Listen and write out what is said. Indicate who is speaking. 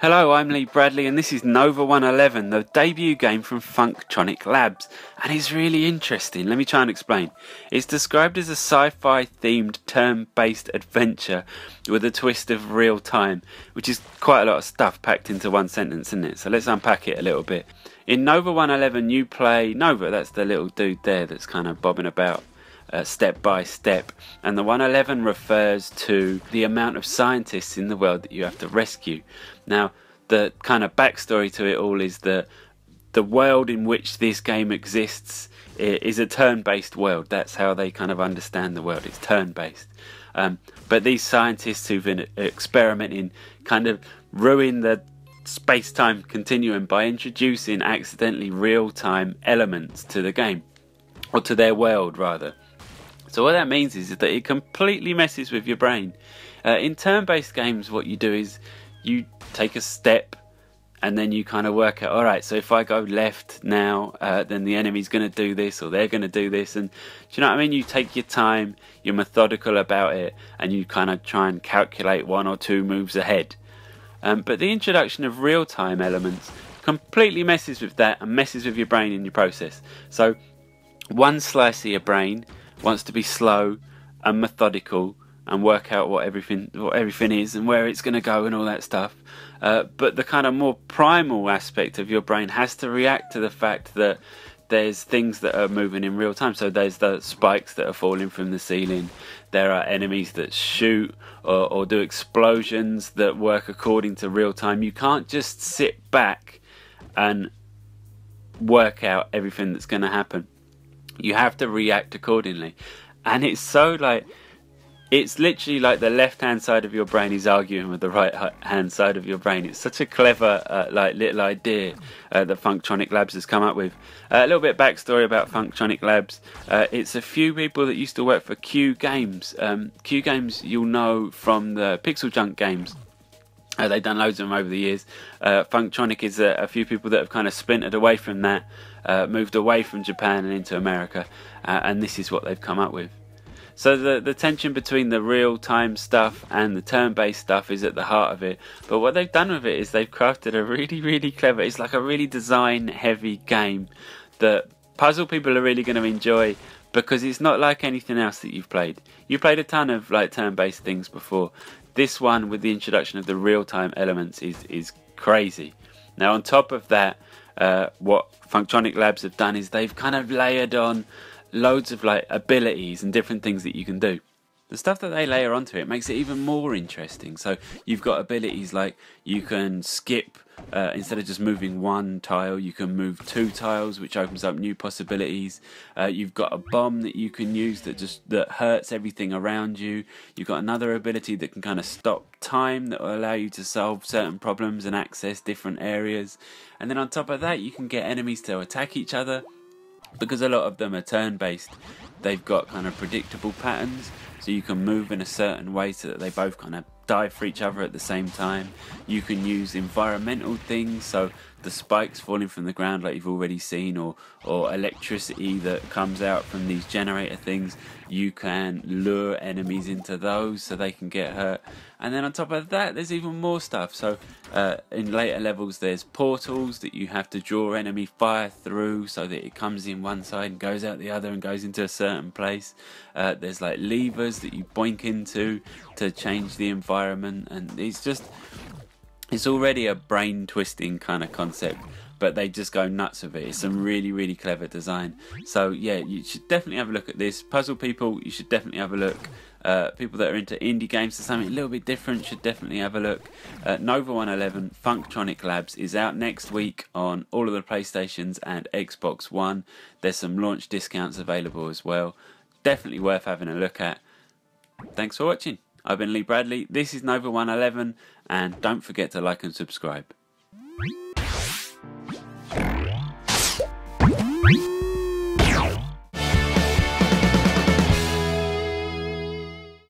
Speaker 1: Hello, I'm Lee Bradley and this is Nova-111, the debut game from Funktronic Labs, and it's really interesting. Let me try and explain. It's described as a sci-fi themed turn-based adventure with a twist of real time, which is quite a lot of stuff packed into one sentence, isn't it? So let's unpack it a little bit. In Nova-111 you play Nova, that's the little dude there that's kind of bobbing about. Step by step, and the 111 refers to the amount of scientists in the world that you have to rescue. Now, the kind of backstory to it all is that the world in which this game exists is a turn-based world. That's how they kind of understand the world. It's turn-based. But these scientists who've been experimenting kind of ruin the space-time continuum by introducing accidentally real-time elements to the game, or to their world rather. So what that means is that it completely messes with your brain. In turn-based games, what you do is you take a step and then you kind of work out, alright, so if I go left now, then the enemy's going to do this, or they're going to do this. And do you know what I mean? You take your time, you're methodical about it, and you kind of try and calculate one or two moves ahead. But the introduction of real-time elements completely messes with that and messes with your brain in your process. So one slice of your brain wants to be slow and methodical and work out what everything is and where it's going to go and all that stuff. But the kind of more primal aspect of your brain has to react to the fact that there's things that are moving in real time. So there's the spikes that are falling from the ceiling. There are enemies that shoot or do explosions that work according to real time. You can't just sit back and work out everything that's going to happen. You have to react accordingly, and it's so like, it's literally like the left hand side of your brain is arguing with the right hand side of your brain. It's such a clever like little idea that Funktronic Labs has come up with. A little bit of backstory about Funktronic Labs. It's a few people that used to work for Q Games. Q Games you'll know from the Pixel Junk games. They've done loads of them over the years. Funktronic is a few people that have kind of splintered away from that, moved away from Japan and into America, and this is what they've come up with. So the tension between the real-time stuff and the turn-based stuff is at the heart of it. But what they've done with it is they've crafted a really clever, it's like a really design-heavy game that puzzle people are really going to enjoy, because it's not like anything else that you've played. You've played a ton of like turn-based things before. This one, with the introduction of the real-time elements, is crazy. Now, on top of that, what Funktronic Labs have done is they've kind of layered on loads of like abilities and different things that you can do. The stuff that they layer onto it makes it even more interesting. So you've got abilities like you can skip, instead of just moving one tile, you can move two tiles, which opens up new possibilities. You've got a bomb that you can use that hurts everything around you. You've got another ability that can kind of stop time, that will allow you to solve certain problems and access different areas. And then on top of that, you can get enemies to attack each other. Because a lot of them are turn-based, they've got kind of predictable patterns, so you can move in a certain way so that they both kind of dive for each other at the same time. You can use environmental things, so the spikes falling from the ground like you've already seen, or electricity that comes out from these generator things. You can lure enemies into those so they can get hurt. And then on top of that, there's even more stuff. So in later levels, there's portals that you have to draw enemy fire through so that it comes in one side and goes out the other and goes into a certain place. There's like levers that you boink into to change the environment, and it's already a brain twisting kind of concept, but they just go nuts with it. It's some really clever design. So yeah, you should definitely have a look at this. Puzzle people, you should definitely have a look. People that are into indie games, for something a little bit different, should definitely have a look. Nova-111 Funktronic Labs is out next week on all of the PlayStations and Xbox One. There's some launch discounts available as well. Definitely worth having a look at. Thanks for watching. I've been Lee Bradley, this is Nova-111, and don't forget to like and subscribe.